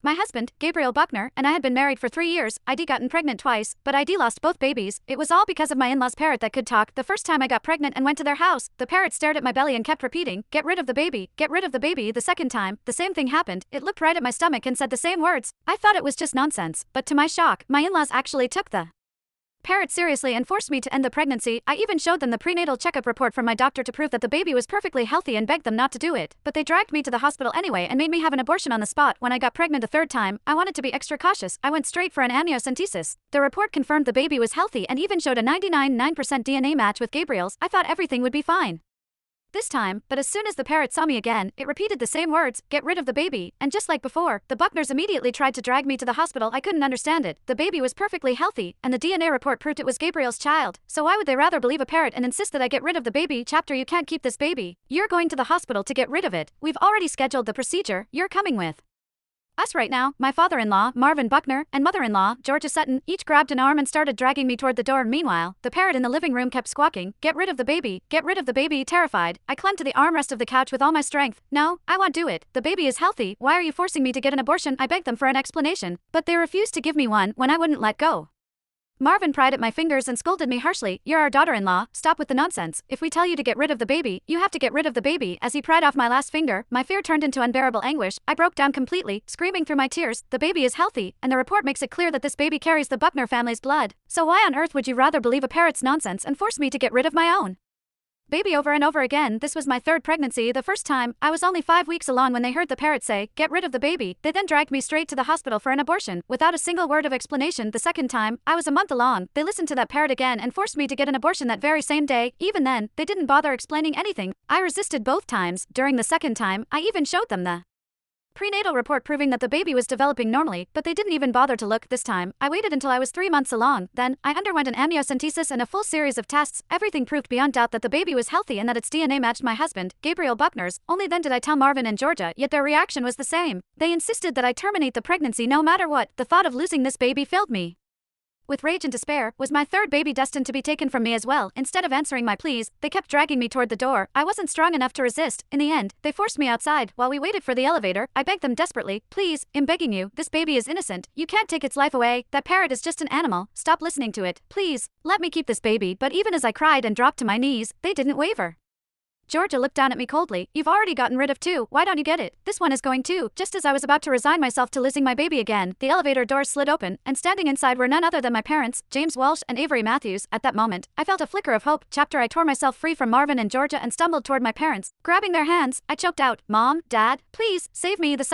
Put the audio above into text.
My husband, Gabriel Buckner, and I had been married for 3 years. I'd gotten pregnant twice, but I'd lost both babies. It was all because of my in-laws' parrot that could talk. The first time I got pregnant and went to their house, the parrot stared at my belly and kept repeating, "Get rid of the baby, get rid of the baby." The second time, the same thing happened. It looked right at my stomach and said the same words. I thought it was just nonsense, but to my shock, my in-laws actually took the parrot seriously and forced me to end the pregnancy. I even showed them the prenatal checkup report from my doctor to prove that the baby was perfectly healthy and begged them not to do it. But they dragged me to the hospital anyway and made me have an abortion on the spot. When I got pregnant a third time, I wanted to be extra cautious. I went straight for an amniocentesis. The report confirmed the baby was healthy and even showed a 99.9% DNA match with Gabriel's. I thought everything would be fine this time, but as soon as the parrot saw me again, it repeated the same words, "Get rid of the baby." And just like before, the Buckners immediately tried to drag me to the hospital. I couldn't understand it. The baby was perfectly healthy, and the DNA report proved it was Gabriel's child. So why would they rather believe a parrot and insist that I get rid of the baby? Chapter: You can't keep this baby. You're going to the hospital to get rid of it. We've already scheduled the procedure. You're coming with us right now. My father-in-law, Marvin Buckner, and mother-in-law, Georgia Sutton, each grabbed an arm and started dragging me toward the door. Meanwhile, the parrot in the living room kept squawking, "Get rid of the baby, get rid of the baby." Terrified, I clung to the armrest of the couch with all my strength. "No, I won't do it. The baby is healthy. Why are you forcing me to get an abortion?" I begged them for an explanation, but they refused to give me one when I wouldn't let go. Marvin pried at my fingers and scolded me harshly. "You're our daughter-in-law, stop with the nonsense. If we tell you to get rid of the baby, you have to get rid of the baby." As he pried off my last finger, my fear turned into unbearable anguish. I broke down completely, screaming through my tears, "The baby is healthy, and the report makes it clear that this baby carries the Buckner family's blood. So why on earth would you rather believe a parrot's nonsense and force me to get rid of my own baby over and over again?" This was my third pregnancy. The first time, I was only 5 weeks along when they heard the parrot say, "Get rid of the baby." They then dragged me straight to the hospital for an abortion, without a single word of explanation. The second time, I was a month along. They listened to that parrot again and forced me to get an abortion that very same day. Even then, they didn't bother explaining anything. I resisted both times. During the second time, I even showed them the prenatal report proving that the baby was developing normally, but they didn't even bother to look. This time, I waited until I was 3 months along. Then, I underwent an amniocentesis and a full series of tests. Everything proved beyond doubt that the baby was healthy and that its DNA matched my husband, Gabriel Buckner's. Only then did I tell Marvin and Georgia, yet their reaction was the same. They insisted that I terminate the pregnancy no matter what. The thought of losing this baby filled me with rage and despair. Was my third baby destined to be taken from me as well? Instead of answering my pleas, they kept dragging me toward the door. I wasn't strong enough to resist. In the end, they forced me outside. While we waited for the elevator, I begged them desperately, "Please, I'm begging you, this baby is innocent. You can't take its life away. That parrot is just an animal. Stop listening to it. Please, let me keep this baby." But even as I cried and dropped to my knees, they didn't waver. Georgia looked down at me coldly. "You've already gotten rid of 2, why don't you get it? This one is going too." Just as I was about to resign myself to losing my baby again, the elevator doors slid open, and standing inside were none other than my parents, James Walsh and Avery Matthews. At that moment, I felt a flicker of hope. Chapter: I tore myself free from Marvin and Georgia and stumbled toward my parents. Grabbing their hands, I choked out, "Mom, Dad, please, save me." The sight